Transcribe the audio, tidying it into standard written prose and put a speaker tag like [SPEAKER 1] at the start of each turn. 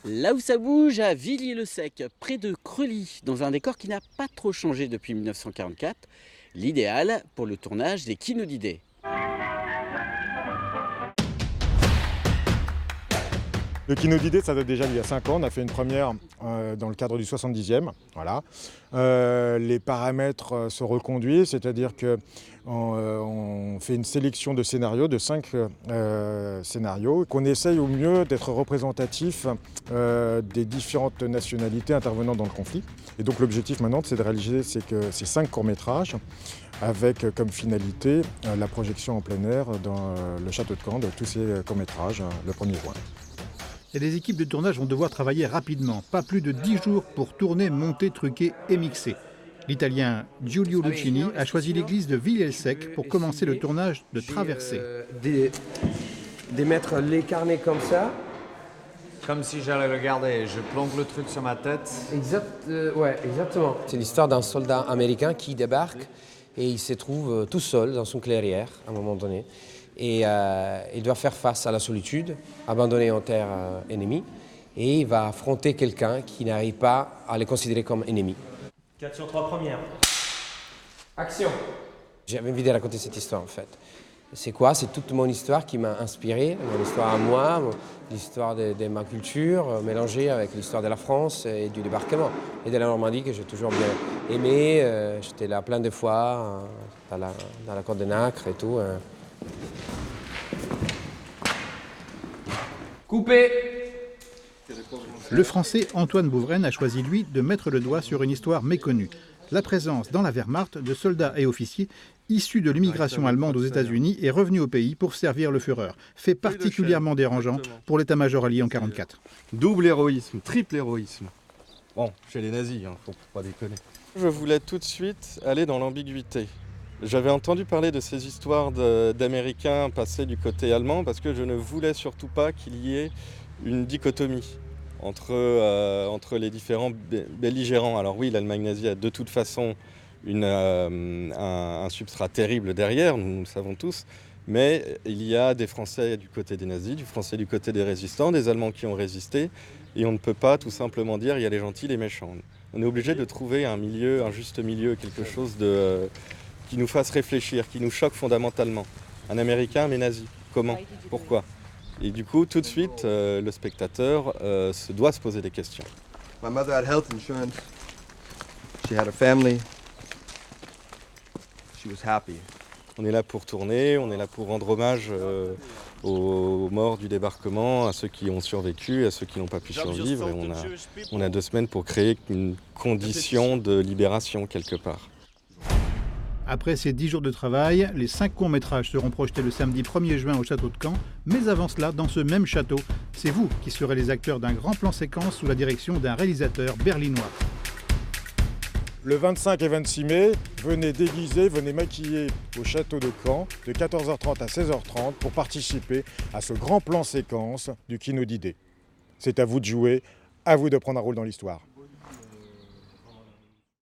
[SPEAKER 1] Là où ça bouge, à Villiers-le-Sec, près de Creully, dans un décor qui n'a pas trop changé depuis 1944, l'idéal pour le tournage des Quinodidés.
[SPEAKER 2] Le Quinodidé, ça date déjà d'il y a 5 ans. On a fait une première dans le cadre du 70e. Voilà. Les paramètres se reconduisent, c'est-à-dire qu'on fait une sélection de scénarios, de 5 scénarios, qu'on essaye au mieux d'être représentatif des différentes nationalités intervenant dans le conflit. Et donc l'objectif maintenant, c'est de réaliser ces 5 courts-métrages avec comme finalité la projection en plein air dans le château de Caen de tous ces courts-métrages le 1er juin.
[SPEAKER 3] Et les équipes de tournage vont devoir travailler rapidement. Pas plus de 10 jours pour tourner, monter, truquer et mixer. L'Italien Giulio Lucchini a choisi l'église de Villiers-le-Sec pour commencer le tournage de Traversée.
[SPEAKER 4] De mettre les carnets comme ça.
[SPEAKER 5] Comme si j'allais regarder, je planque le truc sur ma tête.
[SPEAKER 4] Ouais, exactement. C'est l'histoire d'un soldat américain qui débarque et il se trouve tout seul dans son clairière à un moment donné. Et il doit faire face à la solitude, abandonné en terre ennemie, et il va affronter quelqu'un qui n'arrive pas à le considérer comme ennemi.
[SPEAKER 6] 4 sur 3 premières.
[SPEAKER 4] Action. J'avais envie de raconter cette histoire en fait. C'est quoi? C'est toute mon histoire qui m'a inspiré, mon histoire à moi, l'histoire de ma culture, mélangée avec l'histoire de la France et du débarquement. Et de la Normandie que j'ai toujours bien aimé. J'étais là plein de fois, dans la côte de Nacre et tout. Coupé.
[SPEAKER 3] Le Français Antoine Bouvren a choisi, lui, de mettre le doigt sur une histoire méconnue. La présence dans la Wehrmacht de soldats et officiers issus de l'immigration allemande aux États-Unis et revenus au pays pour servir le Führer. Fait particulièrement dérangeant pour l'état-major allié en 1944.
[SPEAKER 7] Double héroïsme, triple héroïsme. Bon, chez les nazis, faut pas déconner. Je voulais tout de suite aller dans l'ambiguïté. J'avais entendu parler de ces histoires d'Américains passés du côté allemand parce que je ne voulais surtout pas qu'il y ait une dichotomie entre les différents belligérants. Alors oui, l'Allemagne nazie a de toute façon un substrat terrible derrière, nous le savons tous, mais il y a des Français du côté des nazis, du Français du côté des résistants, des Allemands qui ont résisté, et on ne peut pas tout simplement dire il y a les gentils, les méchants. On est obligé de trouver un milieu, un juste milieu, quelque chose qui nous fasse réfléchir, qui nous choque fondamentalement. Un Américain mais nazi, comment? Pourquoi? Et du coup, tout de suite, le spectateur doit se poser des questions.
[SPEAKER 8] My mother had health insurance. She had a family. She was happy.
[SPEAKER 7] On est là pour tourner, on est là pour rendre hommage aux morts du débarquement, à ceux qui ont survécu, à ceux qui n'ont pas pu survivre. Et on a 2 semaines pour créer une condition de libération quelque part.
[SPEAKER 3] Après ces 10 jours de travail, les 5 courts-métrages seront projetés le samedi 1er juin au château de Caen. Mais avant cela, dans ce même château, c'est vous qui serez les acteurs d'un grand plan séquence sous la direction d'un réalisateur berlinois.
[SPEAKER 2] Le 25 et 26 mai, venez déguiser, venez maquiller au château de Caen de 14h30 à 16h30 pour participer à ce grand plan séquence du Quinodidé. C'est à vous de jouer, à vous de prendre un rôle dans l'histoire.